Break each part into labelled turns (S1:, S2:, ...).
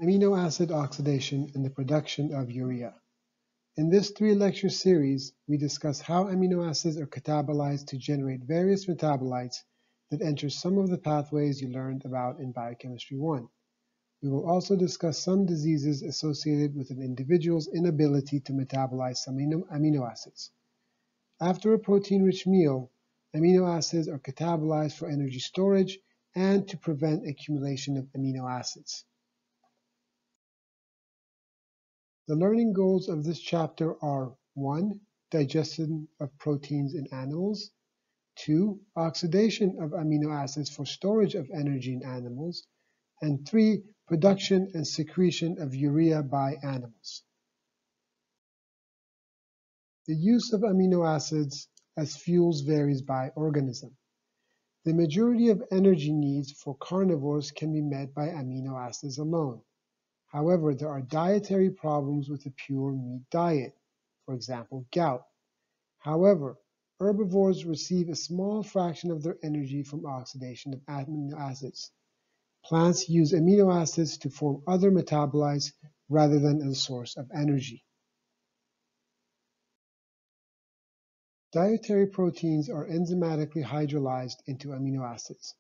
S1: Amino acid oxidation and the production of urea. In this 3-lecture series, we discuss how amino acids are catabolized to generate various metabolites that enter some of the pathways you learned about in Biochemistry 1. We will also discuss some diseases associated with an individual's inability to metabolize some amino acids. After a protein-rich meal, amino acids are catabolized for energy storage and to prevent accumulation of amino acids. The learning goals of this chapter are 1. Digestion of proteins in animals, 2. Oxidation of amino acids for storage of energy in animals, and 3. Production and secretion of urea by animals. The use of amino acids as fuels varies by organism. The majority of energy needs for carnivores can be met by amino acids alone. However, there are dietary problems with a pure meat diet, for example, gout. However, herbivores receive a small fraction of their energy from oxidation of amino acids. Plants use amino acids to form other metabolites rather than as a source of energy. Dietary proteins are enzymatically hydrolyzed into amino acids.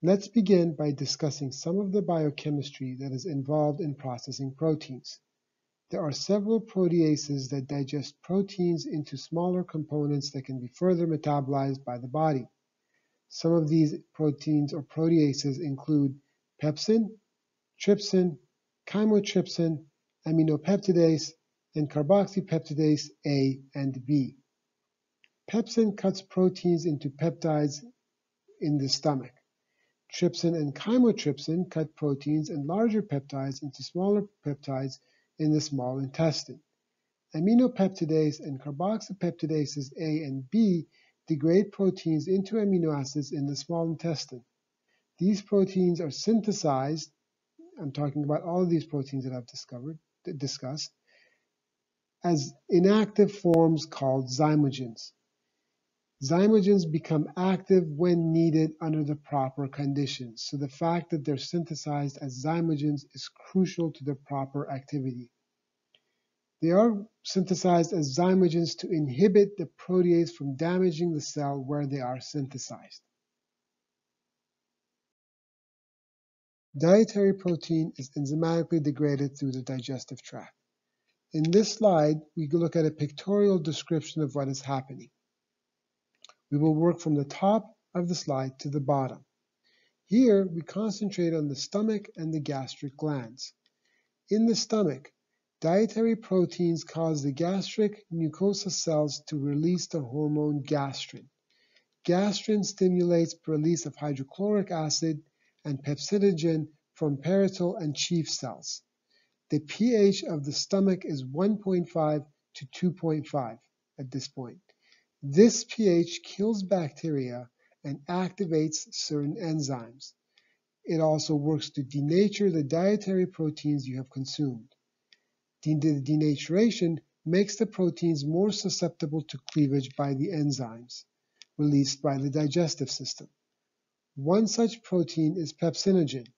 S1: Let's begin by discussing some of the biochemistry that is involved in processing proteins. There are several proteases that digest proteins into smaller components that can be further metabolized by the body. Some of these proteins or proteases include pepsin, trypsin, chymotrypsin, aminopeptidase, and carboxypeptidase A and B. Pepsin cuts proteins into peptides in the stomach. Trypsin and chymotrypsin cut proteins and larger peptides into smaller peptides in the small intestine. Aminopeptidase and carboxypeptidases A and B degrade proteins into amino acids in the small intestine. These proteins are synthesized, I'm talking about all of these proteins that I've discussed, as inactive forms called zymogens. Zymogens become active when needed under the proper conditions, so the fact that they're synthesized as zymogens is crucial to their proper activity. They are synthesized as zymogens to inhibit the protease from damaging the cell where they are synthesized. Dietary protein is enzymatically degraded through the digestive tract. In this slide, we look at a pictorial description of what is happening. We will work from the top of the slide to the bottom. Here, we concentrate on the stomach and the gastric glands. In the stomach, dietary proteins cause the gastric mucosa cells to release the hormone gastrin. Gastrin stimulates release of hydrochloric acid and pepsinogen from parietal and chief cells. The pH of the stomach is 1.5 to 2.5 at this point. This pH kills bacteria and activates certain enzymes. It also works to denature the dietary proteins you have consumed. The denaturation makes the proteins more susceptible to cleavage by the enzymes released by the digestive system. One such protein is pepsinogen.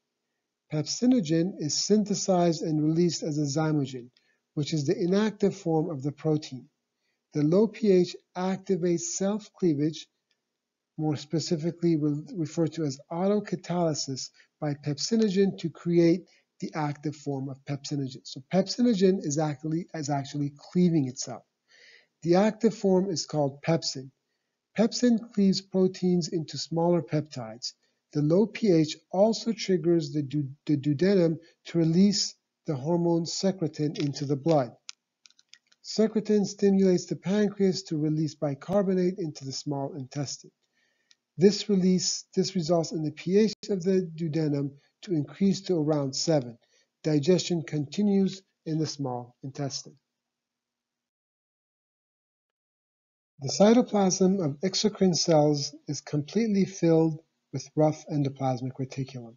S1: Pepsinogen is synthesized and released as a zymogen, which is the inactive form of the protein. The low pH activates self-cleavage, more specifically referred to as autocatalysis, by pepsinogen to create the active form of pepsinogen. So pepsinogen is actually cleaving itself. The active form is called pepsin. Pepsin cleaves proteins into smaller peptides. The low pH also triggers the duodenum to release the hormone secretin into the blood. Secretin stimulates the pancreas to release bicarbonate into the small intestine. This results in the pH of the duodenum to increase to around 7. Digestion continues in the small intestine. The cytoplasm of exocrine cells is completely filled with rough endoplasmic reticulum,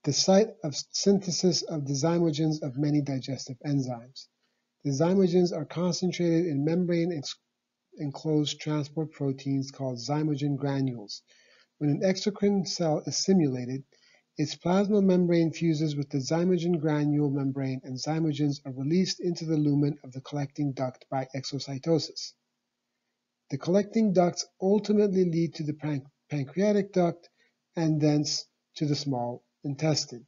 S1: the site of synthesis of the zymogens of many digestive enzymes. The zymogens are concentrated in membrane-enclosed transport proteins called zymogen granules. When an exocrine cell is simulated, Its plasma membrane fuses with the zymogen granule membrane, and zymogens are released into the lumen of the collecting duct by exocytosis. The collecting ducts ultimately lead to the pancreatic duct and thence to the small intestine.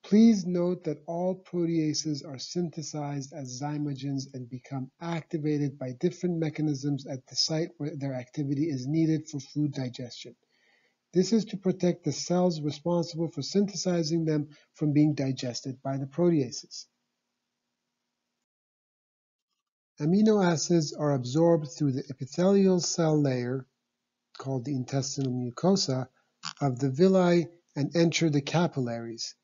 S1: Please note that all proteases are synthesized as zymogens and become activated by different mechanisms at the site where their activity is needed for food digestion. This is to protect the cells responsible for synthesizing them from being digested by the proteases. Amino acids are absorbed through the epithelial cell layer, called the intestinal mucosa, of the villi and enter the capillaries.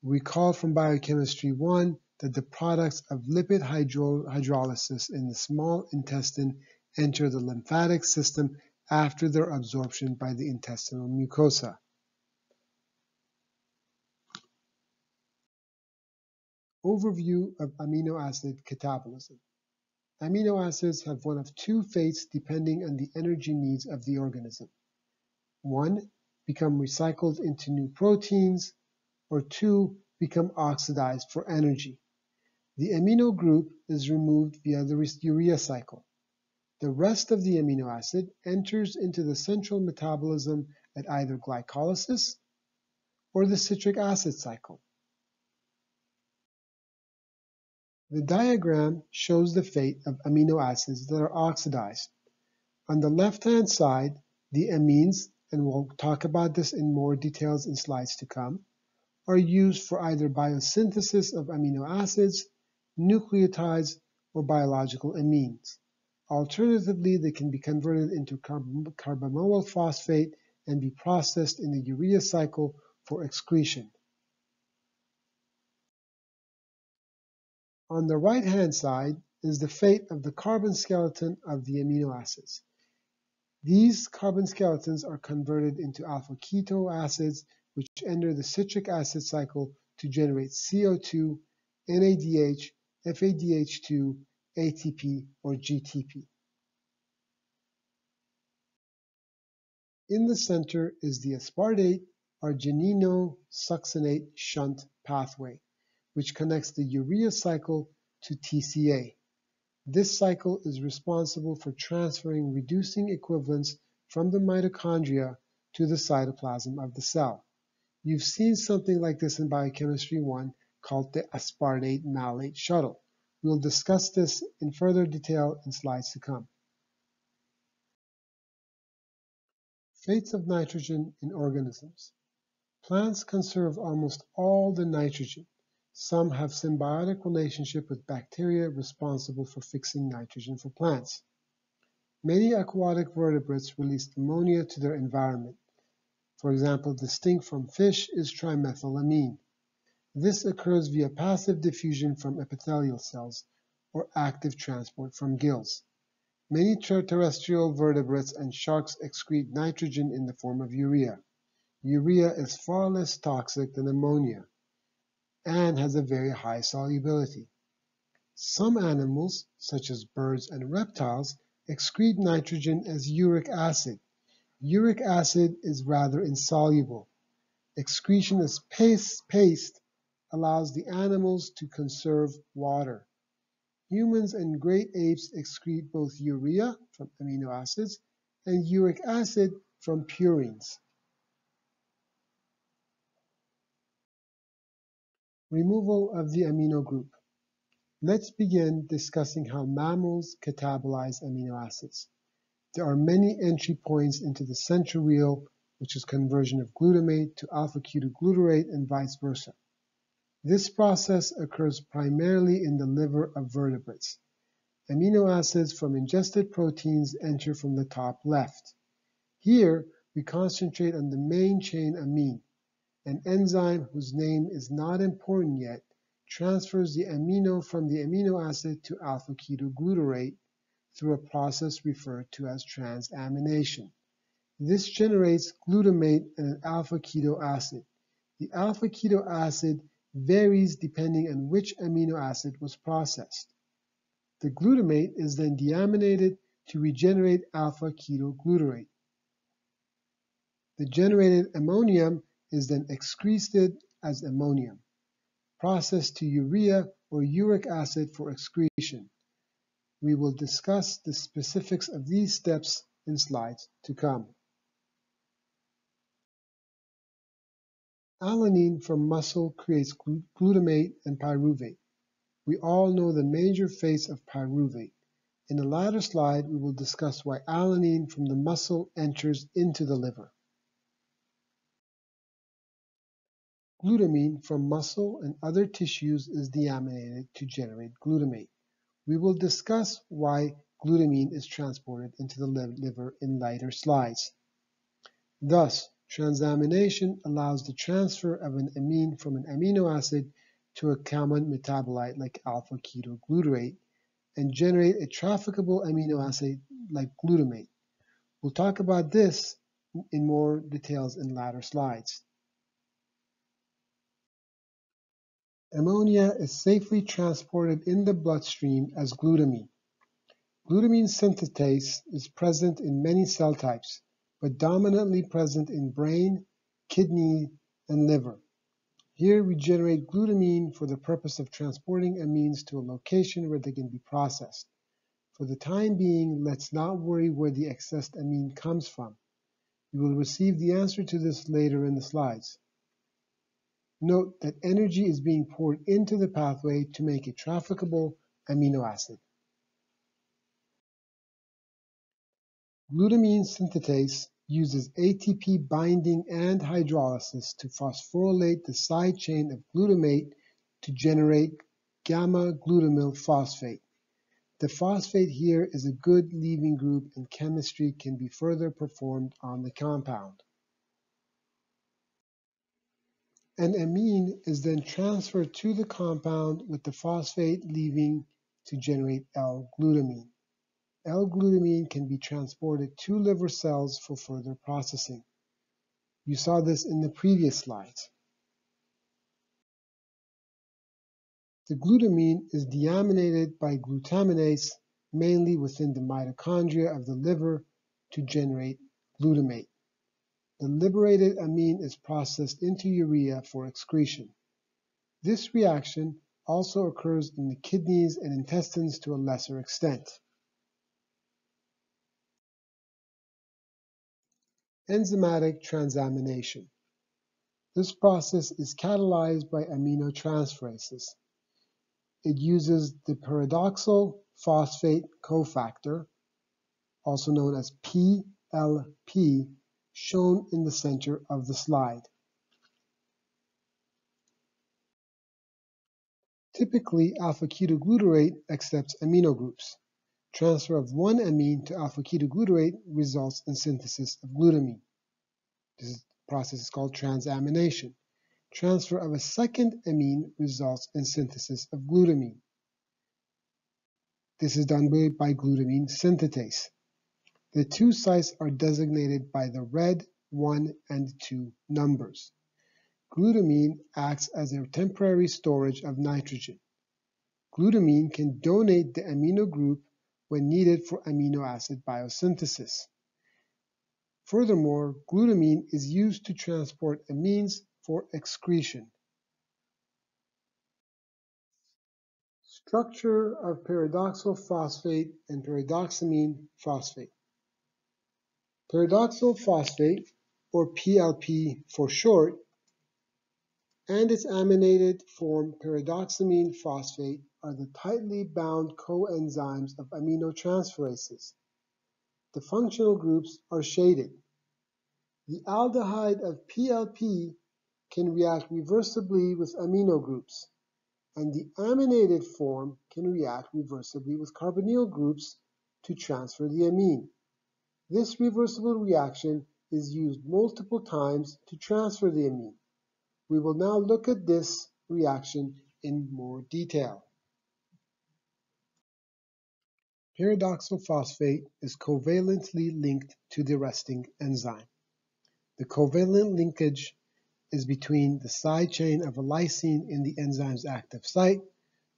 S1: Recall from Biochemistry 1 that the products of lipid hydrolysis in the small intestine enter the lymphatic system after their absorption by the intestinal mucosa. Overview of amino acid catabolism. Amino acids have one of two fates depending on the energy needs of the organism. 1. Become recycled into new proteins, or 2. Become oxidized for energy. The amino group is removed via the urea cycle. The rest of the amino acid enters into the central metabolism at either glycolysis or the citric acid cycle. The diagram shows the fate of amino acids that are oxidized. On the left-hand side, the amines, and we'll talk about this in more details in slides to come, are used for either biosynthesis of amino acids, nucleotides, or biological amines. Alternatively, they can be converted into carbamoyl phosphate and be processed in the urea cycle for excretion. On the right-hand side is the fate of the carbon skeleton of the amino acids. These carbon skeletons are converted into alpha-keto acids, which enter the citric acid cycle to generate CO2, NADH, FADH2, ATP, or GTP. In the center is the Aspartate-Arginosuccinate Shunt pathway, which connects the urea cycle to TCA. This cycle is responsible for transferring reducing equivalents from the mitochondria to the cytoplasm of the cell. You've seen something like this in Biochemistry 1 called the aspartate-malate shuttle. We'll discuss this in further detail in slides to come. Fates of nitrogen in organisms. Plants conserve almost all the nitrogen. Some have symbiotic relationship with bacteria responsible for fixing nitrogen for plants. Many aquatic vertebrates release ammonia to their environment. For example, distinct from fish is trimethylamine. This occurs via passive diffusion from epithelial cells or active transport from gills. Many terrestrial vertebrates and sharks excrete nitrogen in the form of urea. Urea is far less toxic than ammonia and has a very high solubility. Some animals, such as birds and reptiles, excrete nitrogen as uric acid. Uric acid is rather insoluble. Excretion as paste allows the animals to conserve water. Humans and great apes excrete both urea from amino acids and uric acid from purines. Removal of the amino group. Let's begin discussing how mammals catabolize amino acids. There are many entry points into the central reel, which is conversion of glutamate to alpha-ketoglutarate and vice versa. This process occurs primarily in the liver of vertebrates. Amino acids from ingested proteins enter from the top left. Here, we concentrate on the main chain amine. An enzyme whose name is not important yet transfers the amino from the amino acid to alpha-ketoglutarate through a process referred to as transamination. This generates glutamate and an alpha-keto acid. The alpha-keto acid varies depending on which amino acid was processed. The glutamate is then deaminated to regenerate alpha-ketoglutarate. The generated ammonium is then excreted as ammonium, processed to urea or uric acid for excretion. We will discuss the specifics of these steps in slides to come. Alanine from muscle creates glutamate and pyruvate. We all know the major phase of pyruvate. In a later slide, we will discuss why alanine from the muscle enters into the liver. Glutamine from muscle and other tissues is deaminated to generate glutamate. We will discuss why glutamine is transported into the liver in later slides. Thus, transamination allows the transfer of an amine from an amino acid to a common metabolite like alpha-ketoglutarate and generate a trafficable amino acid like glutamate. We'll talk about this in more details in later slides. Ammonia is safely transported in the bloodstream as glutamine. Glutamine synthetase is present in many cell types, but dominantly present in brain, kidney, and liver. Here we generate glutamine for the purpose of transporting amines to a location where they can be processed. For the time being, let's not worry where the excess amine comes from. You will receive the answer to this later in the slides. Note that energy is being poured into the pathway to make a trafficable amino acid. Glutamine synthetase uses ATP binding and hydrolysis to phosphorylate the side chain of glutamate to generate gamma-glutamyl phosphate. The phosphate here is a good leaving group and chemistry can be further performed on the compound. An amine is then transferred to the compound with the phosphate leaving to generate L-glutamine. L-glutamine can be transported to liver cells for further processing. You saw this in the previous slides. The glutamine is deaminated by glutaminase, mainly within the mitochondria of the liver, to generate glutamate. The liberated amine is processed into urea for excretion. This reaction also occurs in the kidneys and intestines to a lesser extent. Enzymatic transamination. This process is catalyzed by aminotransferases. It uses the pyridoxal phosphate cofactor, also known as PLP, shown in the center of the slide. Typically, alpha-ketoglutarate accepts amino groups. Transfer of one amine to alpha-ketoglutarate results in synthesis of glutamine. This process is called transamination. Transfer of a second amine results in synthesis of glutamine. This is done by glutamine synthetase. The two sites are designated by the red 1 and 2 numbers. Glutamine acts as a temporary storage of nitrogen. Glutamine can donate the amino group when needed for amino acid biosynthesis. Furthermore, glutamine is used to transport amines for excretion. Structure of pyridoxal phosphate and pyridoxamine phosphate. Pyridoxal phosphate, or PLP for short, and its aminated form pyridoxamine phosphate are the tightly bound coenzymes of aminotransferases. The functional groups are shaded. The aldehyde of PLP can react reversibly with amino groups, and the aminated form can react reversibly with carbonyl groups to transfer the amine. This reversible reaction is used multiple times to transfer the amine. We will now look at this reaction in more detail. Pyridoxal phosphate is covalently linked to the resting enzyme. The covalent linkage is between the side chain of a lysine in the enzyme's active site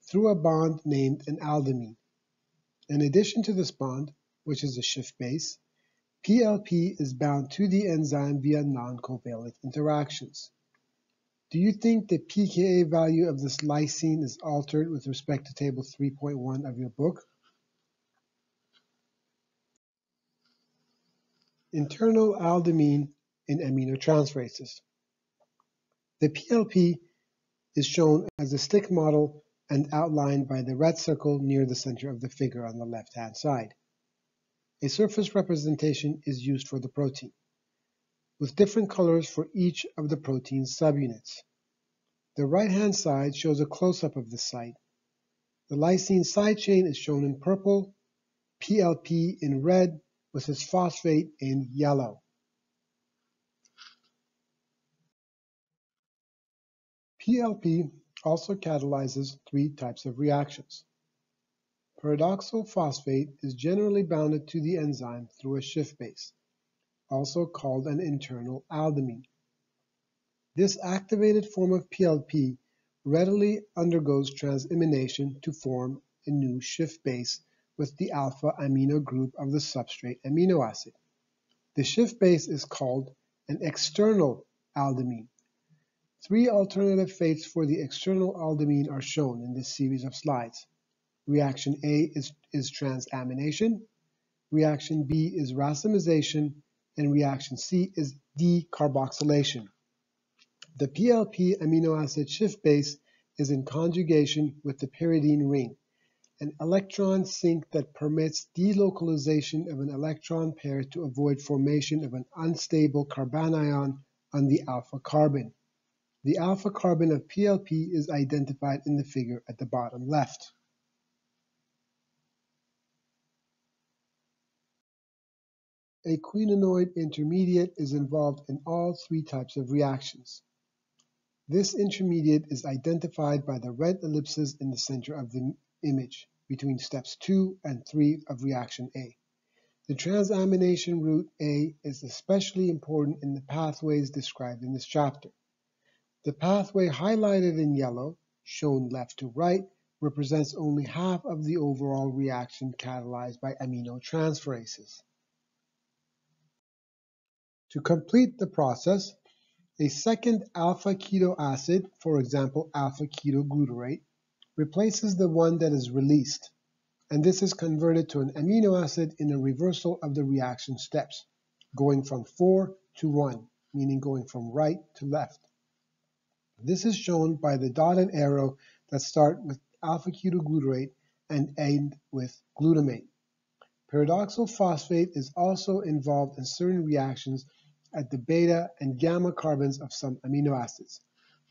S1: through a bond named an aldimine. In addition to this bond, which is a Schiff base, PLP is bound to the enzyme via non-covalent interactions. Do you think the pKa value of this lysine is altered with respect to table 3.1 of your book? Internal aldimine in aminotransferases. The PLP is shown as a stick model and outlined by the red circle near the center of the figure on the left-hand side. A surface representation is used for the protein, with different colors for each of the protein's subunits. The right-hand side shows a close-up of the site. The lysine side chain is shown in purple, PLP in red, with its phosphate in yellow. PLP also catalyzes three types of reactions. Pyridoxal phosphate is generally bounded to the enzyme through a Schiff base, also called an internal aldimine. This activated form of PLP readily undergoes transamination to form a new Schiff base with the alpha amino group of the substrate amino acid. The Schiff base is called an external aldimine. Three alternative fates for the external aldimine are shown in this series of slides. Reaction A is transamination, reaction B is racemization, and reaction C is decarboxylation. The PLP amino acid Schiff base is in conjugation with the pyridine ring, an electron sink that permits delocalization of an electron pair to avoid formation of an unstable carbanion on the alpha carbon. The alpha carbon of PLP is identified in the figure at the bottom left. A quinonoid intermediate is involved in all three types of reactions. This intermediate is identified by the red ellipses in the center of the image, between steps 2 and 3 of reaction A. The transamination route A is especially important in the pathways described in this chapter. The pathway highlighted in yellow, shown left to right, represents only half of the overall reaction catalyzed by aminotransferases. To complete the process, a second alpha-keto acid, for example alpha-ketoglutarate, replaces the one that is released, and this is converted to an amino acid in a reversal of the reaction steps, going from 4 to 1, meaning going from right to left. This is shown by the dotted arrow that start with alpha-ketoglutarate and end with glutamate. Pyridoxal phosphate is also involved in certain reactions at the beta and gamma carbons of some amino acids.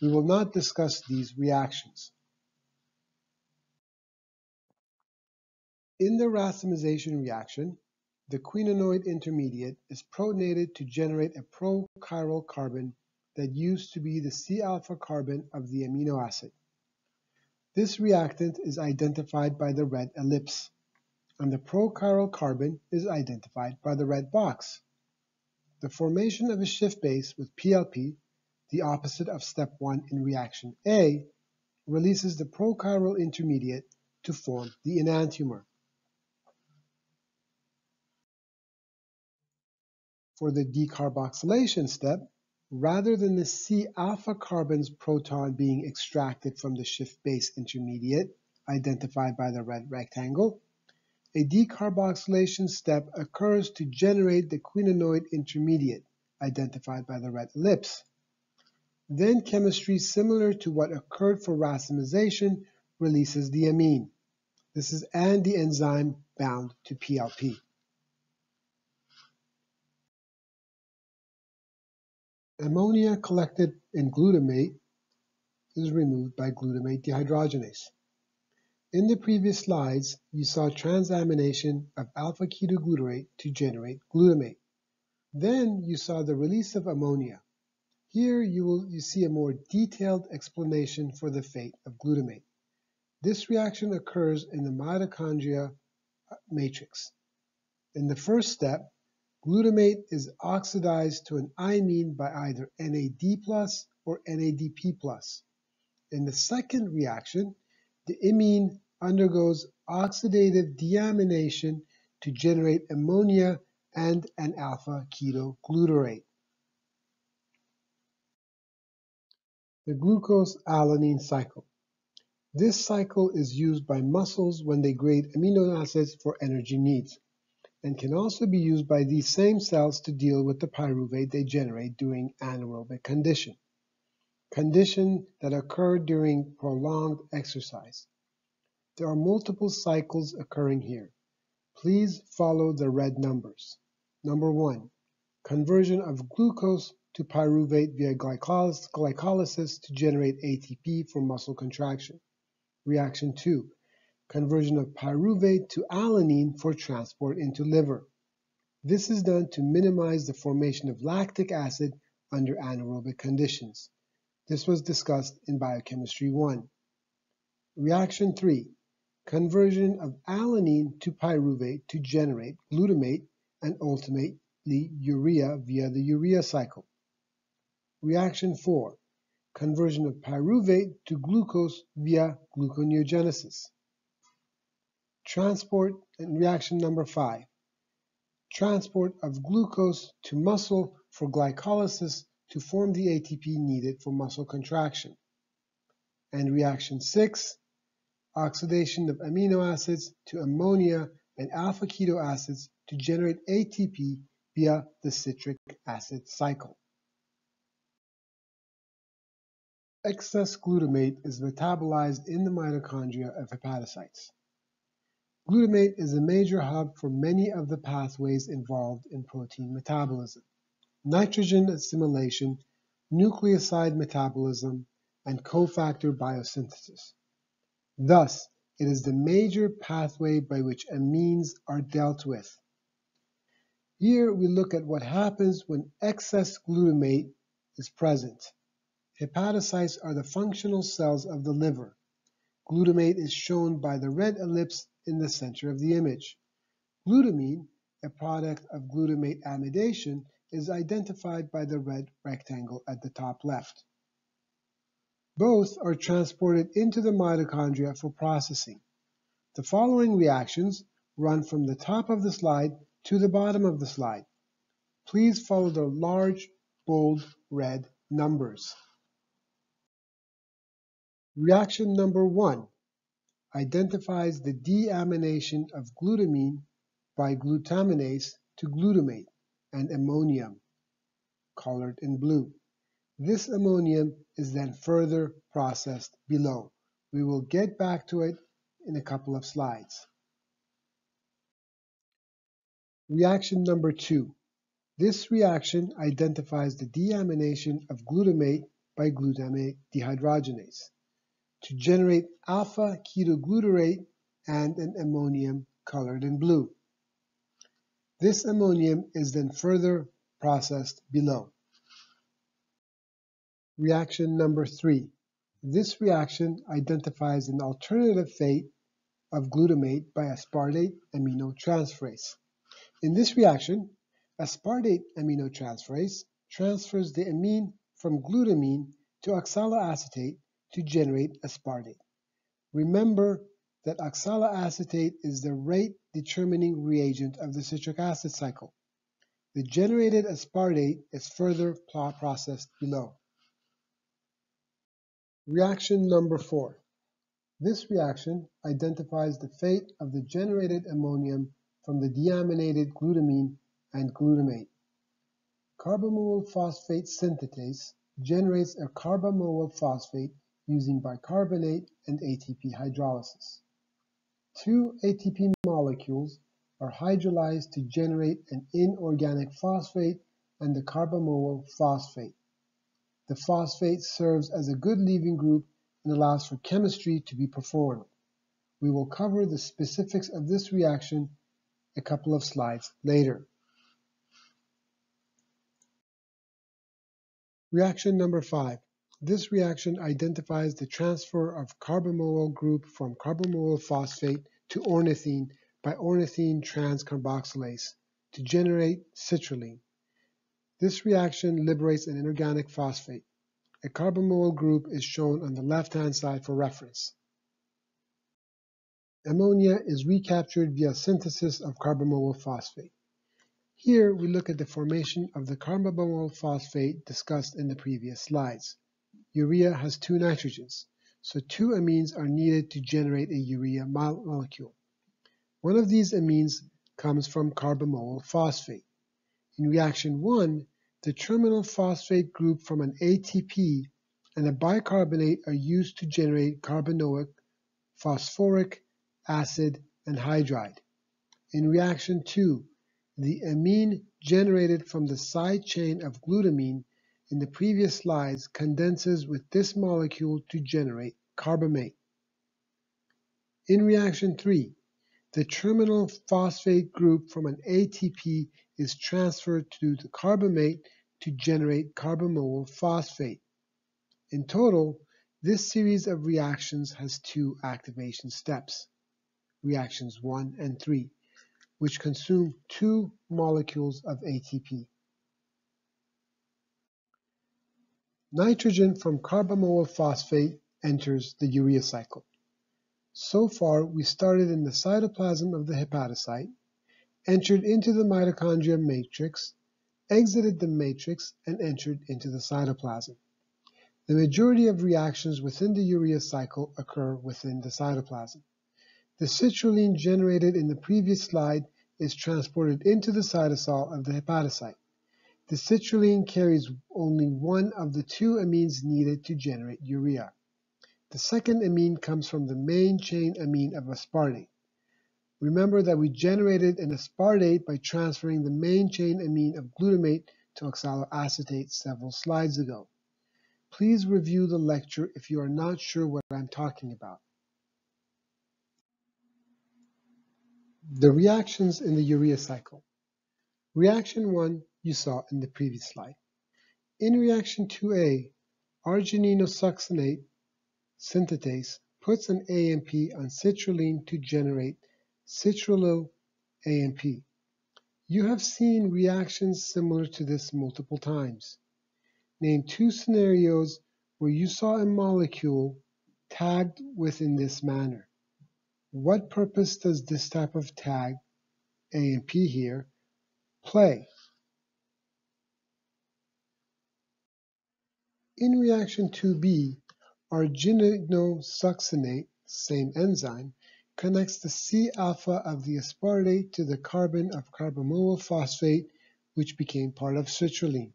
S1: We will not discuss these reactions. In the racemization reaction, the quinonoid intermediate is protonated to generate a prochiral carbon that used to be the C-alpha carbon of the amino acid. This reactant is identified by the red ellipse, and the prochiral carbon is identified by the red box. The formation of a Schiff base with PLP, the opposite of step 1 in reaction A, releases the prochiral intermediate to form the enantiomer. For the decarboxylation step, rather than the C-alpha carbon's proton being extracted from the Schiff base intermediate, identified by the red rectangle, a decarboxylation step occurs to generate the quinonoid intermediate, identified by the red ellipse. Then chemistry similar to what occurred for racemization releases the amine. This is and the enzyme bound to PLP. Ammonia collected in glutamate is removed by glutamate dehydrogenase. In the previous slides, you saw transamination of alpha-ketoglutarate to generate glutamate. Then you saw the release of ammonia. Here you see a more detailed explanation for the fate of glutamate. This reaction occurs in the mitochondria matrix. In the first step, glutamate is oxidized to an imine by either NAD+ or NADP+. In the second reaction, the imine undergoes oxidative deamination to generate ammonia and an alpha-ketoglutarate. The Glucose-Alanine Cycle. This cycle is used by muscles when they grade amino acids for energy needs, and can also be used by these same cells to deal with the pyruvate they generate during anaerobic conditions that occur during prolonged exercise. There are multiple cycles occurring here. Please follow the red numbers. Number 1, conversion of glucose to pyruvate via glycolysis to generate ATP for muscle contraction. Reaction 2, conversion of pyruvate to alanine for transport into liver. This is done to minimize the formation of lactic acid under anaerobic conditions. This was discussed in Biochemistry 1. Reaction 3, conversion of alanine to pyruvate to generate glutamate and ultimately urea via the urea cycle. Reaction 4, conversion of pyruvate to glucose via gluconeogenesis. Transport and reaction number 5, transport of glucose to muscle for glycolysis to form the ATP needed for muscle contraction. And reaction 6, oxidation of amino acids to ammonia and alpha keto acids to generate ATP via the citric acid cycle. Excess glutamate is metabolized in the mitochondria of hepatocytes. Glutamate is a major hub for many of the pathways involved in protein metabolism: nitrogen assimilation, nucleoside metabolism, and cofactor biosynthesis. Thus, it is the major pathway by which amines are dealt with. Here we look at what happens when excess glutamate is present. Hepatocytes are the functional cells of the liver. Glutamate is shown by the red ellipse in the center of the image. Glutamine, a product of glutamate amidation, is identified by the red rectangle at the top left. Both are transported into the mitochondria for processing. The following reactions run from the top of the slide to the bottom of the slide. Please follow the large, bold, red numbers. Reaction number 1 identifies the deamination of glutamine by glutaminase to glutamate and ammonium, colored in blue. This ammonium is then further processed below. We will get back to it in a couple of slides. Reaction number 2. This reaction identifies the deamination of glutamate by glutamate dehydrogenase to generate alpha-ketoglutarate and an ammonium colored in blue. This ammonium is then further processed below. Reaction number 3. This reaction identifies an alternative fate of glutamate by aspartate aminotransferase. In this reaction, aspartate aminotransferase transfers the amine from glutamine to oxaloacetate to generate aspartate. Remember that oxaloacetate is the rate-determining reagent of the citric acid cycle. The generated aspartate is further processed below. Reaction number 4. This reaction identifies the fate of the generated ammonium from the deaminated glutamine and glutamate. Carbamoyl phosphate synthetase generates a carbamoyl phosphate using bicarbonate and ATP hydrolysis. 2 ATP molecules are hydrolyzed to generate an inorganic phosphate and the carbamoyl phosphate. The phosphate serves as a good leaving group and allows for chemistry to be performed. We will cover the specifics of this reaction a couple of slides later. Reaction number 5. This reaction identifies the transfer of carbamoyl group from carbamoyl phosphate to ornithine by ornithine transcarboxylase to generate citrulline. This reaction liberates an inorganic phosphate. A carbamoyl group is shown on the left-hand side for reference. Ammonia is recaptured via synthesis of carbamoyl phosphate. Here we look at the formation of the Carbamoyl phosphate discussed in the previous slides. Urea has two nitrogens, so two amines are needed to generate a urea molecule. One of these amines comes from carbamoyl phosphate. In reaction 1, the terminal phosphate group from an ATP and a bicarbonate are used to generate carbanoic, phosphoric acid, and hydride. In reaction 2, the amine generated from the side chain of glutamine in the previous slides condenses with this molecule to generate carbamate. In reaction 3, the terminal phosphate group from an ATP is transferred to the carbamate to generate carbamoyl phosphate. In total, this series of reactions has two activation steps, reactions 1 and 3, which consume two molecules of ATP. Nitrogen from carbamoyl phosphate enters the urea cycle. So far, we started in the cytoplasm of the hepatocyte, entered into the mitochondria matrix, exited the matrix, and entered into the cytoplasm. The majority of reactions within the urea cycle occur within the cytoplasm. The citrulline generated in the previous slide is transported into the cytosol of the hepatocyte. The citrulline carries only one of the two amines needed to generate urea. The second amine comes from the main chain amine of aspartate. Remember that we generated an aspartate by transferring the main chain amine of glutamate to oxaloacetate several slides ago. Please review the lecture if you are not sure what I'm talking about. The reactions in the urea cycle. Reaction 1 you saw in the previous slide. In reaction 2A, argininosuccinate synthetase puts an AMP on citrulline to generate citrulyl AMP. You have seen reactions similar to this multiple times. Name two scenarios where you saw a molecule tagged within this manner. What purpose does this type of tag, AMP here, play? In reaction 2B, argininosuccinate, same enzyme, connects the C-alpha of the aspartate to the carbon of carbamoyl phosphate, which became part of citrulline.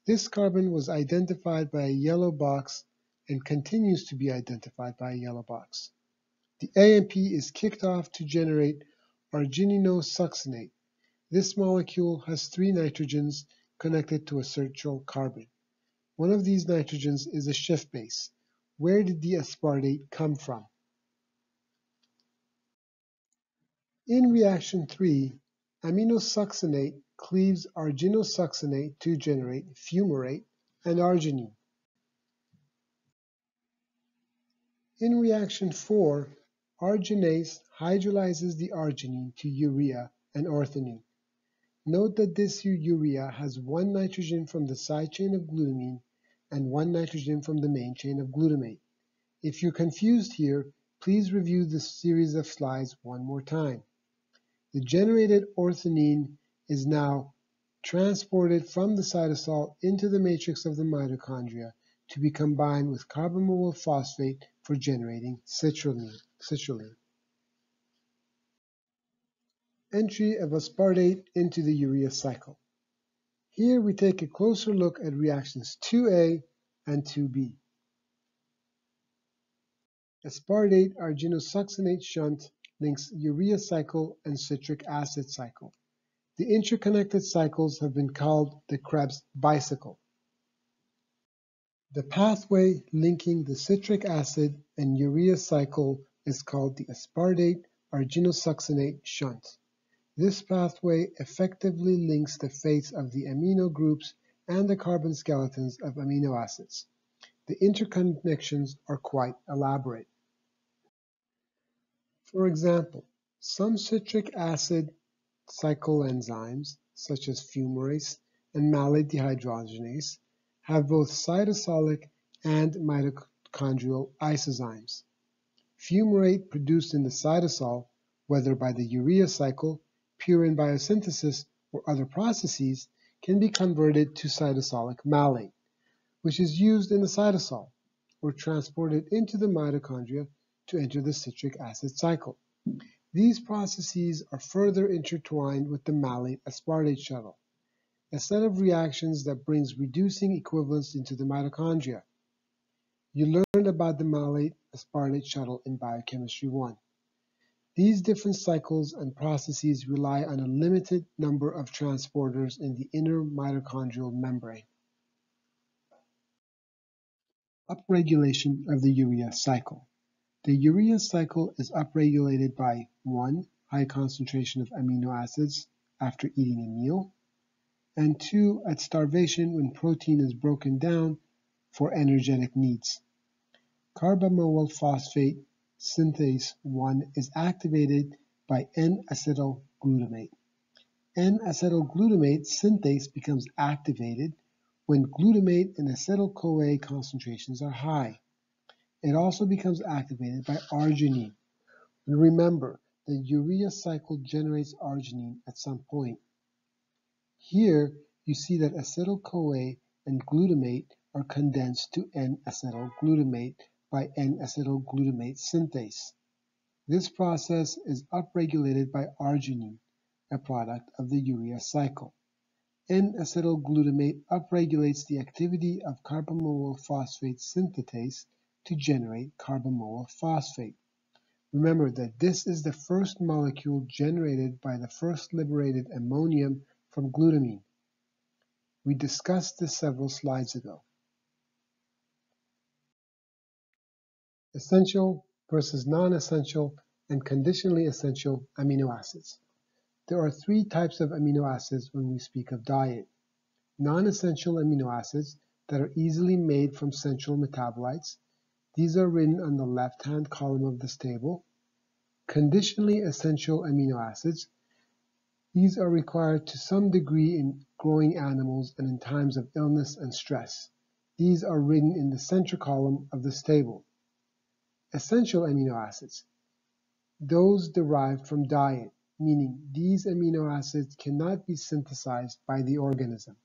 S1: This carbon was identified by a yellow box and continues to be identified by a yellow box. The AMP is kicked off to generate argininosuccinate. This molecule has three nitrogens connected to a central carbon. One of these nitrogens is a Schiff base. Where did the aspartate come from? In reaction 3, aminosuccinate cleaves arginosuccinate to generate fumarate and arginine. In reaction 4, arginase hydrolyzes the arginine to urea and orthonine. Note that this urea has one nitrogen from the side chain of glutamine and one nitrogen from the main chain of glutamate. If you're confused here, please review this series of slides one more time. The generated orthonine is now transported from the cytosol into the matrix of the mitochondria to be combined with carbamoyl phosphate for generating citrulline. Entry of aspartate into the urea cycle. Here we take a closer look at reactions 2A and 2B. Aspartate-Arginosuccinate shunt links urea cycle and citric acid cycle. The interconnected cycles have been called the Krebs bicycle. The pathway linking the citric acid and urea cycle is called the aspartate-arginosuccinate shunt. This pathway effectively links the fates of the amino groups and the carbon skeletons of amino acids. The interconnections are quite elaborate. For example, some citric acid cycle enzymes, such as fumarase and malate dehydrogenase, have both cytosolic and mitochondrial isozymes. Fumarate produced in the cytosol, whether by the urea cycle, purine biosynthesis, or other processes can be converted to cytosolic malate, which is used in the cytosol, or transported into the mitochondria to enter the citric acid cycle. These processes are further intertwined with the malate-aspartate shuttle, a set of reactions that brings reducing equivalents into the mitochondria. You learned about the malate-aspartate shuttle in Biochemistry 1. These different cycles and processes rely on a limited number of transporters in the inner mitochondrial membrane. Upregulation of the urea cycle. The urea cycle is upregulated by 1. High concentration of amino acids after eating a meal, and 2. At starvation when protein is broken down for energetic needs. Carbamoyl phosphate synthase 1 is activated by N-acetylglutamate. N-acetylglutamate synthase becomes activated when glutamate and acetyl-CoA concentrations are high. It also becomes activated by arginine. Remember, the urea cycle generates arginine at some point. Here, you see that acetyl-CoA and glutamate are condensed to N-acetylglutamate by N-acetylglutamate synthase. This process is upregulated by arginine, a product of the urea cycle. N-acetylglutamate upregulates the activity of carbamoyl phosphate synthetase to generate carbamoyl phosphate. Remember that this is the first molecule generated by the first liberated ammonium from glutamine. We discussed this several slides ago. Essential versus non-essential and conditionally essential amino acids. There are 3 types of amino acids when we speak of diet. Non-essential amino acids that are easily made from central metabolites. These are written on the left-hand column of this table. Conditionally essential amino acids. These are required to some degree in growing animals and in times of illness and stress. These are written in the center column of this table. Essential amino acids. Those derived from diet, meaning these amino acids cannot be synthesized by the organism.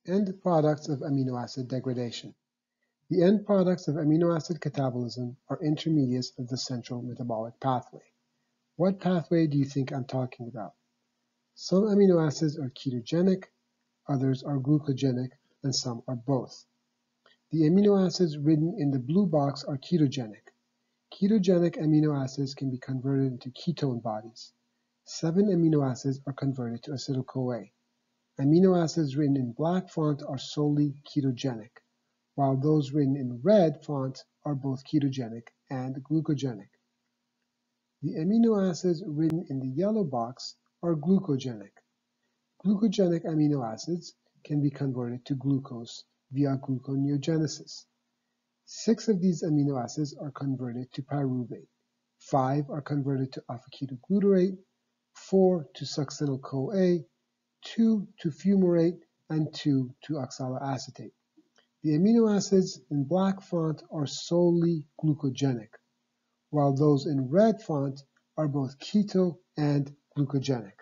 S1: End products of amino acid degradation. The end products of amino acid catabolism are intermediates of the central metabolic pathway. What pathway do you think I'm talking about? Some amino acids are ketogenic, others are glucogenic, and some are both. The amino acids written in the blue box are ketogenic. Ketogenic amino acids can be converted into ketone bodies. 7 amino acids are converted to acetyl-CoA. Amino acids written in black font are solely ketogenic, while those written in red font are both ketogenic and glucogenic. The amino acids written in the yellow box are glucogenic. Glucogenic amino acids can be converted to glucose via gluconeogenesis. 6 of these amino acids are converted to pyruvate. 5 are converted to a-ketoglutarate, 4 to succinyl-CoA, 2 to fumarate, and 2 to oxaloacetate. The amino acids in black font are solely glucogenic, while those in red font are both keto and glucogenic.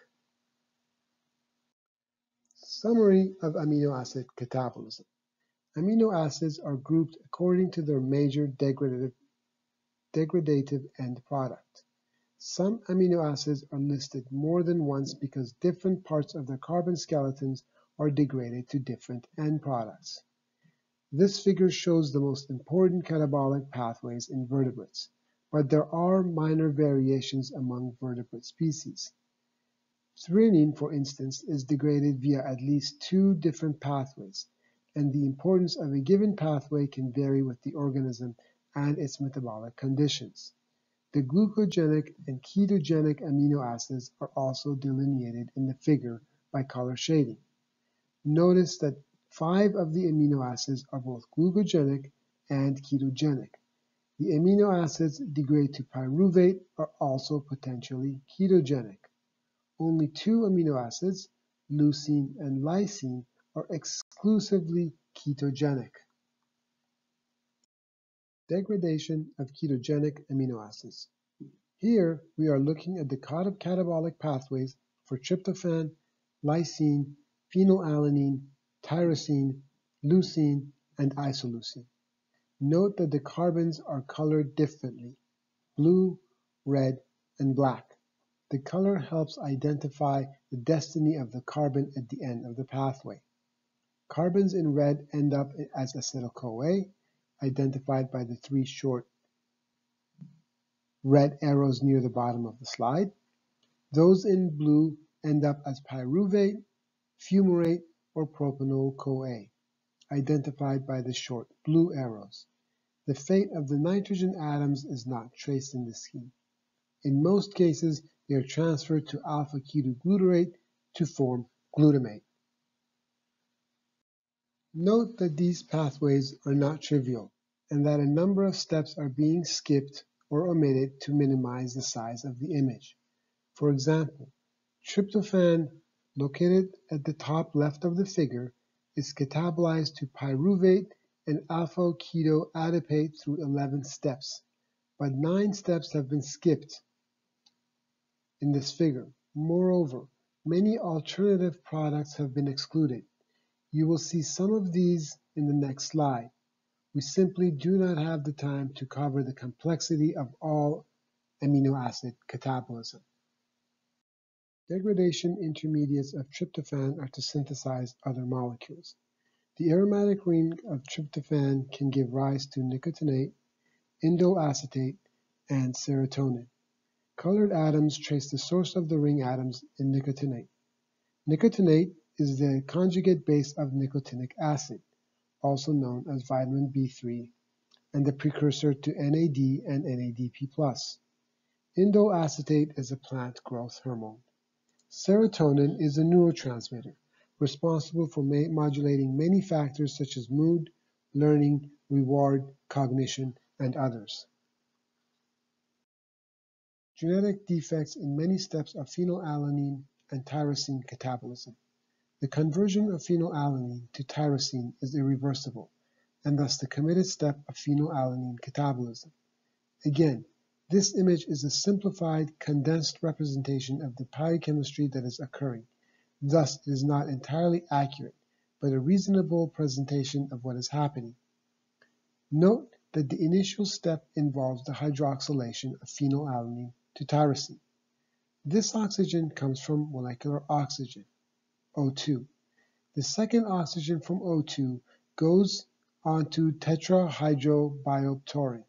S1: Summary of amino acid catabolism. Amino acids are grouped according to their major degradative end product. Some amino acids are listed more than once because different parts of their carbon skeletons are degraded to different end products. This figure shows the most important catabolic pathways in vertebrates, but there are minor variations among vertebrate species. Threonine, for instance, is degraded via at least 2 different pathways, and the importance of a given pathway can vary with the organism and its metabolic conditions. The glucogenic and ketogenic amino acids are also delineated in the figure by color shading. Notice that 5 of the amino acids are both glucogenic and ketogenic. The amino acids degrade to pyruvate are also potentially ketogenic. Only 2 amino acids, leucine and lysine, are exclusively ketogenic. Degradation of ketogenic amino acids. Here we are looking at the catabolic pathways for tryptophan, lysine, phenylalanine, tyrosine, leucine, and isoleucine. Note that the carbons are colored differently: blue, red, and black. The color helps identify the destiny of the carbon at the end of the pathway. Carbons in red end up as acetyl-CoA, identified by the three short red arrows near the bottom of the slide. Those in blue end up as pyruvate, fumarate, or propanol-CoA, identified by the short blue arrows. The fate of the nitrogen atoms is not traced in this scheme. In most cases, they are transferred to alpha-ketoglutarate to form glutamate. Note that these pathways are not trivial, and that a number of steps are being skipped or omitted to minimize the size of the image. For example, tryptophan, located at the top left of the figure, is catabolized to pyruvate and alpha-ketoadipate through 11 steps, but 9 steps have been skipped in this figure. Moreover, many alternative products have been excluded. You will see some of these in the next slide. We simply do not have the time to cover the complexity of all amino acid catabolism. Degradation intermediates of tryptophan are to synthesize other molecules. The aromatic ring of tryptophan can give rise to nicotinate, indole acetate, and serotonin. Colored atoms trace the source of the ring atoms in nicotinate. Nicotinate is the conjugate base of nicotinic acid, also known as vitamin B3, and the precursor to NAD and NADP+. Indole acetate is a plant growth hormone. Serotonin is a neurotransmitter, responsible for modulating many factors such as mood, learning, reward, cognition, and others. Genetic defects in many steps of phenylalanine and tyrosine catabolism. The conversion of phenylalanine to tyrosine is irreversible, and thus the committed step of phenylalanine catabolism. Again, this image is a simplified, condensed representation of the biochemistry that is occurring. Thus, it is not entirely accurate, but a reasonable presentation of what is happening. Note that the initial step involves the hydroxylation of phenylalanine to tyrosine. This oxygen comes from molecular oxygen, O2. The second oxygen from O2 goes onto tetrahydrobiopterin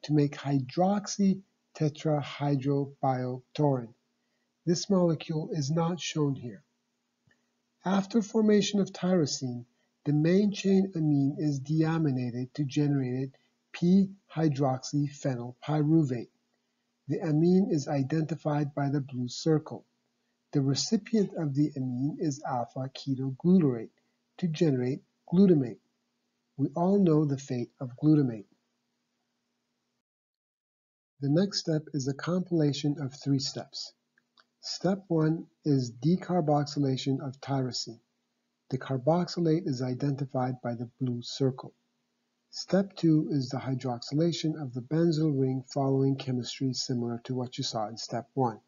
S1: to make hydroxy-tetrahydrobiopterin. This molecule is not shown here. After formation of tyrosine, the main chain amine is deaminated to generate p-hydroxyphenylpyruvate. The amine is identified by the blue circle. The recipient of the amine is alpha-ketoglutarate to generate glutamate. We all know the fate of glutamate. The next step is a compilation of 3 steps. Step 1 is decarboxylation of tyrosine. The carboxylate is identified by the blue circle. Step 2 is the hydroxylation of the benzyl ring following chemistry similar to what you saw in step 1.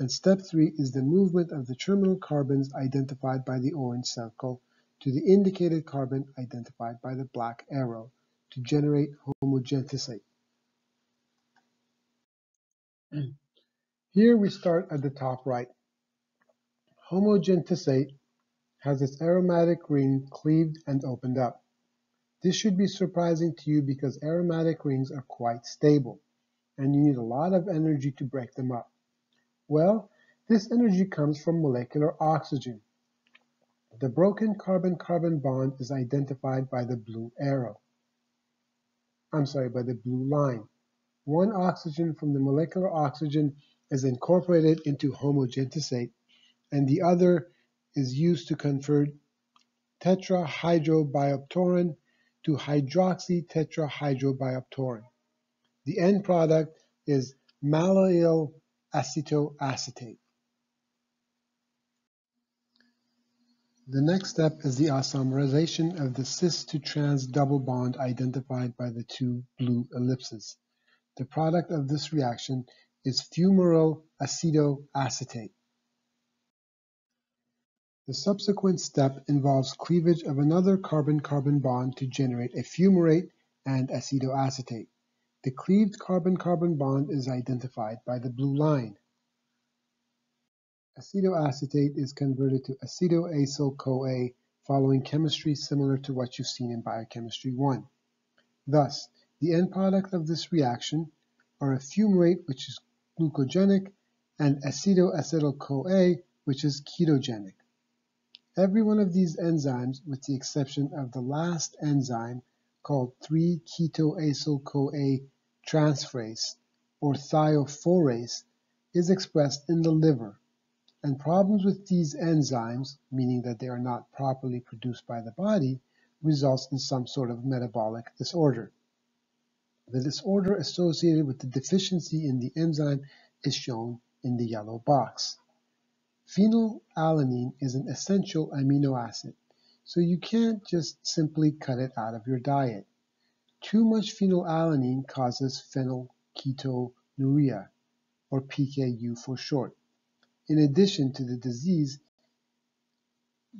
S1: And step 3 is the movement of the terminal carbons identified by the orange circle to the indicated carbon identified by the black arrow to generate homogentisate. Here we start at the top right. Homogentisate has its aromatic ring cleaved and opened up. This should be surprising to you because aromatic rings are quite stable, and you need a lot of energy to break them up. Well, this energy comes from molecular oxygen. The broken carbon-carbon bond is identified by the blue arrow. By the blue line. One oxygen from the molecular oxygen is incorporated into homogentisate, and the other is used to convert tetrahydrobiopterin to hydroxy-tetrahydrobiopterin. The end product is malonyl acetoacetate. The next step is the isomerization of the cis to trans double bond identified by the 2 blue ellipses. The product of this reaction is fumaryl acetoacetate. The subsequent step involves cleavage of another carbon-carbon bond to generate a fumarate and acetoacetate. The cleaved carbon-carbon bond is identified by the blue line. Acetoacetate is converted to acetoacyl-CoA following chemistry similar to what you've seen in Biochemistry 1. Thus, the end product of this reaction are a fumarate, which is glucogenic, and acetoacetyl-CoA, which is ketogenic. Every one of these enzymes, with the exception of the last enzyme called 3-ketoacyl-CoA transferase, or thiophorase, is expressed in the liver, and problems with these enzymes, meaning that they are not properly produced by the body, results in some sort of metabolic disorder. The disorder associated with the deficiency in the enzyme is shown in the yellow box. Phenylalanine is an essential amino acid, so you can't just simply cut it out of your diet. Too much phenylalanine causes phenylketonuria, or PKU for short. In addition to the disease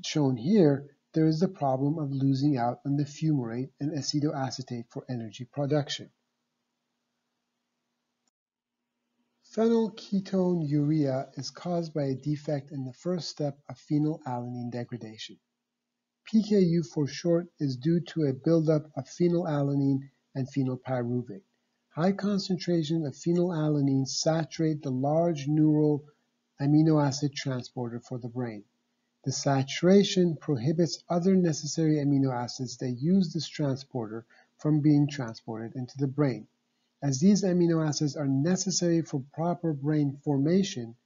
S1: shown here, there is the problem of losing out on the fumarate and acetoacetate for energy production. Phenylketonuria is caused by a defect in the first step of phenylalanine degradation. PKU for short is due to a buildup of phenylalanine and phenylpyruvate. High concentrations of phenylalanine saturate the large neural amino acid transporter for the brain. The saturation prohibits other necessary amino acids that use this transporter from being transported into the brain. As these amino acids are necessary for proper brain formation,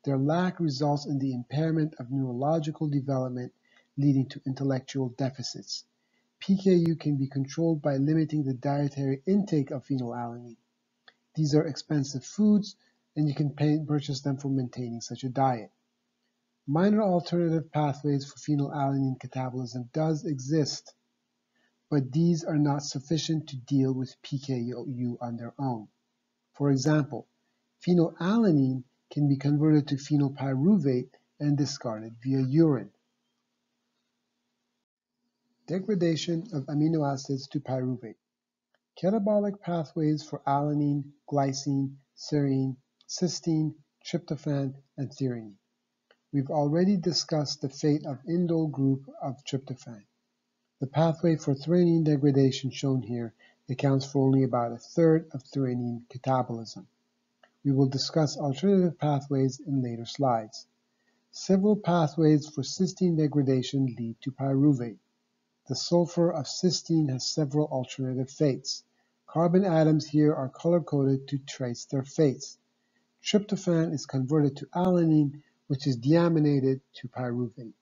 S1: their lack results in the impairment of neurological development, leading to intellectual deficits. PKU can be controlled by limiting the dietary intake of phenylalanine. These are expensive foods, and you can purchase them for maintaining such a diet. Minor alternative pathways for phenylalanine catabolism does exist, but these are not sufficient to deal with PKU on their own. For example, phenylalanine can be converted to phenylpyruvate and discarded via urine. Degradation of amino acids to pyruvate. Catabolic pathways for alanine, glycine, serine, cysteine, tryptophan, and threonine. We've already discussed the fate of indole group of tryptophan. The pathway for threonine degradation shown here accounts for only about a third of threonine catabolism. We will discuss alternative pathways in later slides. Several pathways for cysteine degradation lead to pyruvate. The sulfur of cysteine has several alternative fates. Carbon atoms here are color-coded to trace their fates. Tryptophan is converted to alanine, which is deaminated to pyruvate.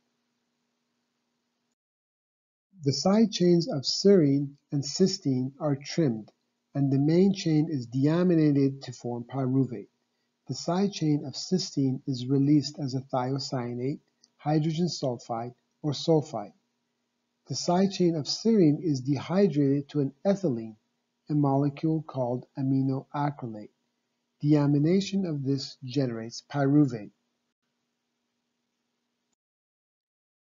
S1: The side chains of serine and cysteine are trimmed, and the main chain is deaminated to form pyruvate. The side chain of cysteine is released as a thiocyanate, hydrogen sulfide, or sulfide. The side chain of serine is dehydrated to an ethylene, a molecule called amino acrylate. Deamination of this generates pyruvate.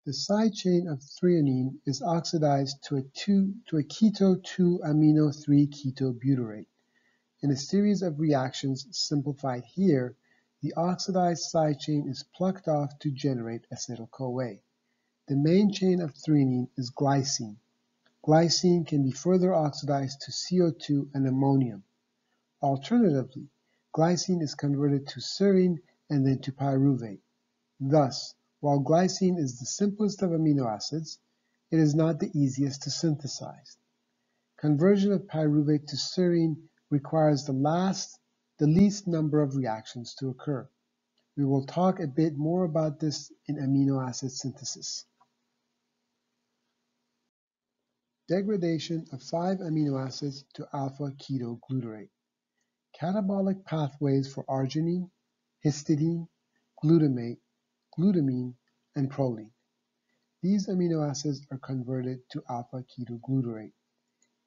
S1: The side chain of threonine is oxidized to a keto 2-amino-3-ketobutyrate. In a series of reactions simplified here, the oxidized side chain is plucked off to generate acetyl-CoA. The main chain of threonine is glycine. Glycine can be further oxidized to CO2 and ammonium. Alternatively, glycine is converted to serine and then to pyruvate. Thus, while glycine is the simplest of amino acids, it is not the easiest to synthesize. Conversion of pyruvate to serine requires the least number of reactions to occur. We will talk a bit more about this in amino acid synthesis. Degradation of 5 amino acids to alpha-ketoglutarate. Catabolic pathways for arginine, histidine, glutamate, glutamine, and proline. These amino acids are converted to alpha-ketoglutarate.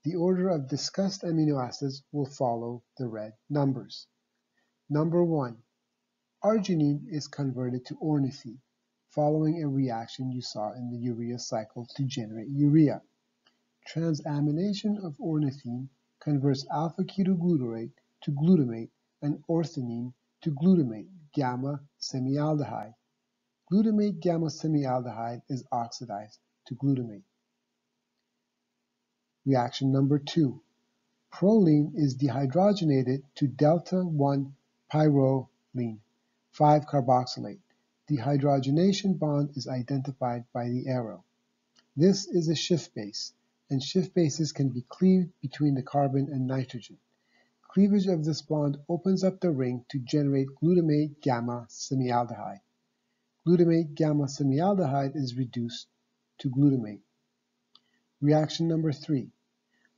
S1: The order of discussed amino acids will follow the red numbers. Number 1. Arginine is converted to ornithine, following a reaction you saw in the urea cycle to generate urea. Transamination of ornithine converts alpha-ketoglutarate to glutamate and orthonine to glutamate gamma semialdehyde. Glutamate gamma semialdehyde is oxidized to glutamate. Reaction number 2. Proline is dehydrogenated to delta-1 pyroline, 5-carboxylate. The hydrogenation bond is identified by the arrow. This is a Schiff base, and Schiff bases can be cleaved between the carbon and nitrogen. Cleavage of this bond opens up the ring to generate glutamate gamma semialdehyde. Glutamate gamma semialdehyde is reduced to glutamate. Reaction number 3.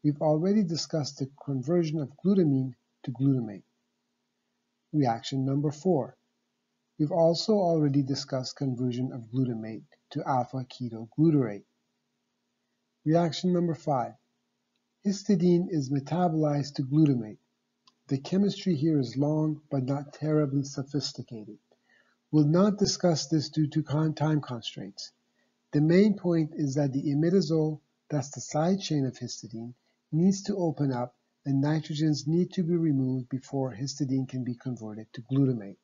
S1: We've already discussed the conversion of glutamine to glutamate. Reaction number 4. We've also already discussed conversion of glutamate to alpha-ketoglutarate. Reaction number 5. Histidine is metabolized to glutamate. The chemistry here is long but not terribly sophisticated. We'll not discuss this due to time constraints. The main point is that the imidazole, that's the side chain of histidine, needs to open up and nitrogens need to be removed before histidine can be converted to glutamate.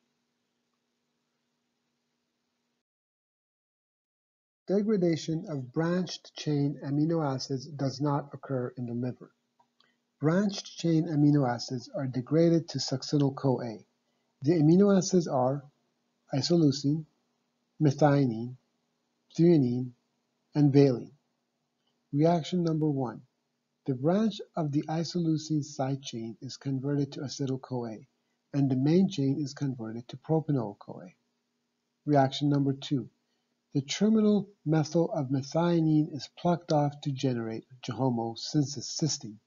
S1: Degradation of branched-chain amino acids does not occur in the liver. Branched-chain amino acids are degraded to succinyl-CoA. The amino acids are isoleucine, methionine, threonine, and valine. Reaction number 1. The branch of the isoleucine side chain is converted to acetyl-CoA, and the main chain is converted to propanol-CoA. Reaction number 2. The terminal methyl of methionine is plucked off to generate homocysteine.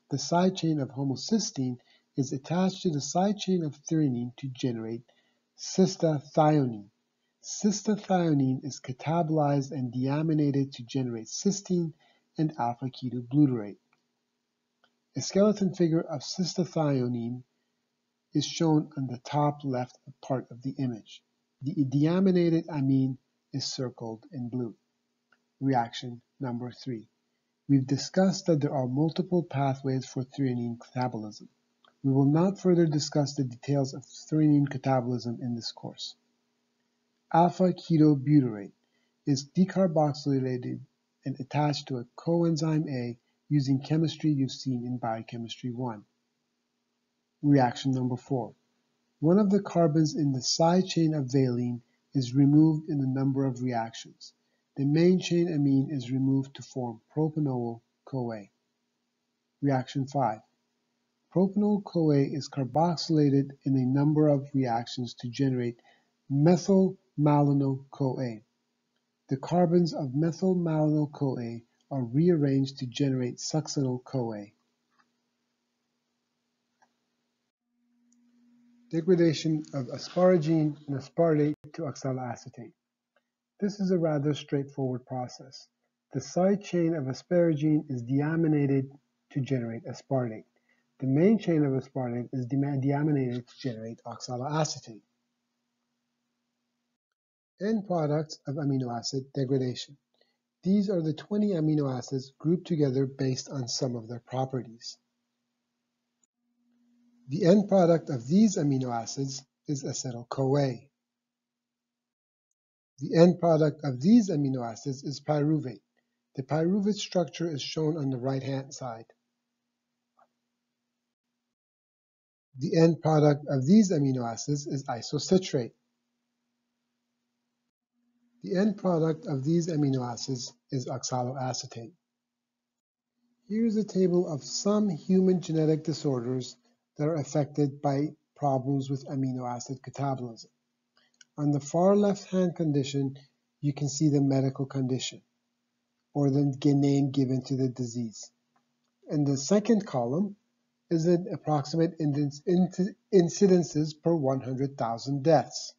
S1: The side chain of homocysteine is attached to the side chain of threonine to generate cystathionine. Cystathionine is catabolized and deaminated to generate cysteine and alpha-ketoglutarate. A skeleton figure of cystathionine is shown on the top left part of the image. The deaminated amine is circled in blue. Reaction number 3. We've discussed that there are multiple pathways for threonine catabolism. We will not further discuss the details of threonine catabolism in this course. Alpha-ketobutyrate is decarboxylated and attached to a coenzyme A using chemistry you've seen in Biochemistry 1. Reaction number 4. One of the carbons in the side chain of valine is removed in a number of reactions. The main chain amine is removed to form propanol-CoA. Reaction 5. Propanol-CoA is carboxylated in a number of reactions to generate methyl-malonyl-CoA. The carbons of methyl-malonyl-CoA are rearranged to generate succinyl-CoA. Degradation of asparagine and aspartate to oxaloacetate. This is a rather straightforward process. The side chain of asparagine is deaminated to generate aspartate. The main chain of aspartate is deaminated to generate oxaloacetate. End products of amino acid degradation. These are the 20 amino acids grouped together based on some of their properties. The end product of these amino acids is acetyl-CoA. The end product of these amino acids is pyruvate. The pyruvate structure is shown on the right-hand side. The end product of these amino acids is isocitrate. The end product of these amino acids is oxaloacetate. Here's a table of some human genetic disorders that are affected by problems with amino acid catabolism. On the far left-hand condition, you can see the medical condition, or the name given to the disease. In the second column is the approximate incidences per 100,000 deaths.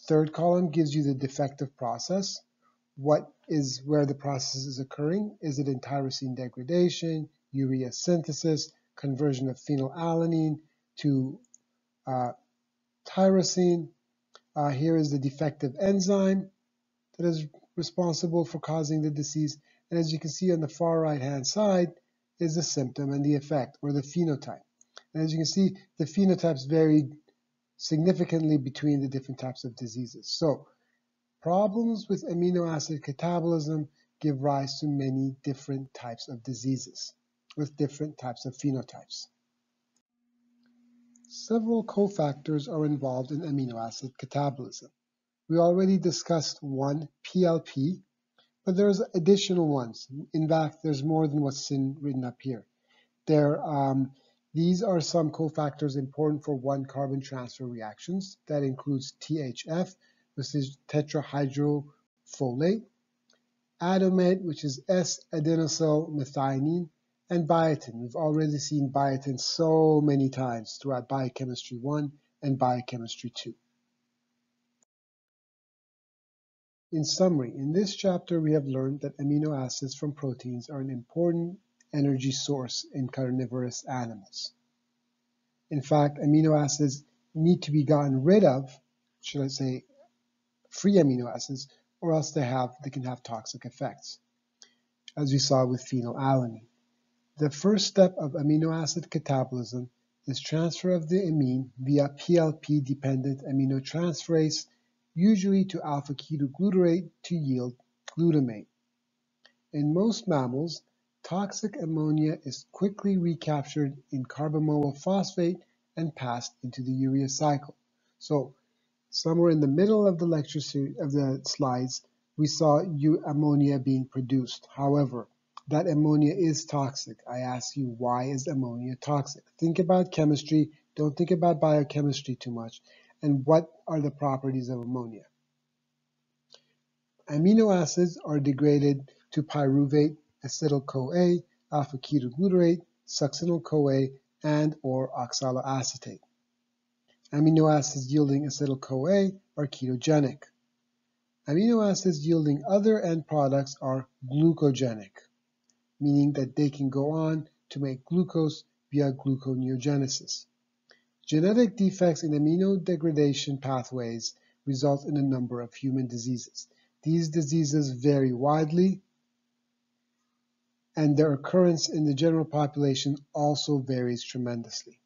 S1: Third column gives you the defective process. Where the process is occurring? Is it in tyrosine degradation, urea synthesis, conversion of phenylalanine to tyrosine, Here is the defective enzyme that is responsible for causing the disease. And as you can see on the far right-hand side is the symptom and the effect, or the phenotype. And as you can see, the phenotypes vary significantly between the different types of diseases. So problems with amino acid catabolism give rise to many different types of diseases with different types of phenotypes. Several cofactors are involved in amino acid catabolism. We already discussed one, PLP, but there's additional ones. In fact, there's more than what's written up here. These are some cofactors important for one carbon transfer reactions. That includes THF, which is tetrahydrofolate, Adomate, which is S-adenosyl methionine, and biotin. We've already seen biotin so many times throughout Biochemistry 1 and Biochemistry 2. In summary, in this chapter we have learned that amino acids from proteins are an important energy source in carnivorous animals. In fact, amino acids need to be gotten rid of, should I say free amino acids, or else they can have toxic effects, as we saw with phenylalanine. The first step of amino acid catabolism is transfer of the amine via PLP-dependent aminotransferase, usually to alpha-ketoglutarate to yield glutamate. In most mammals, toxic ammonia is quickly recaptured in carbamoyl phosphate and passed into the urea cycle. So, somewhere in the middle of the lecture of the slides, we saw ammonia being produced. However, that ammonia is toxic. I ask you, why is ammonia toxic? Think about chemistry. Don't think about biochemistry too much. And what are the properties of ammonia? Amino acids are degraded to pyruvate, acetyl-CoA, alpha-ketoglutarate, succinyl-CoA, and or oxaloacetate. Amino acids yielding acetyl-CoA are ketogenic. Amino acids yielding other end products are glucogenic, meaning that they can go on to make glucose via gluconeogenesis. Genetic defects in amino degradation pathways result in a number of human diseases. These diseases vary widely, and their occurrence in the general population also varies tremendously.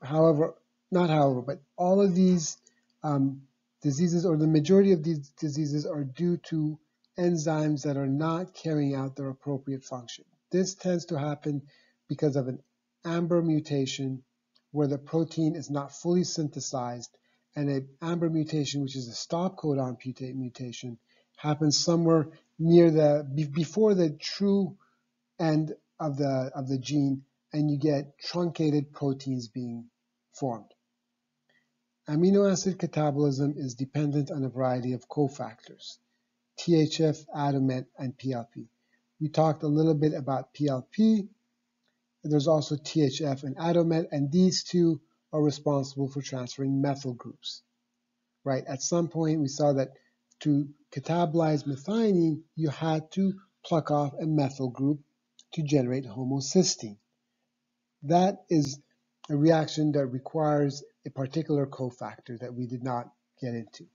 S1: But all of these diseases, or the majority of these diseases, are due to enzymes that are not carrying out their appropriate function. This tends to happen because of an amber mutation where the protein is not fully synthesized, and an amber mutation, which is a stop codon mutation, happens somewhere near before the true end of the gene, and you get truncated proteins being formed. Amino acid catabolism is dependent on a variety of cofactors: THF, Adomate, and PLP. We talked a little bit about PLP. There's also THF and Adomate, and these two are responsible for transferring methyl groups. Right? At some point, we saw that to catabolize methionine, you had to pluck off a methyl group to generate homocysteine. That is a reaction that requires a particular cofactor that we did not get into.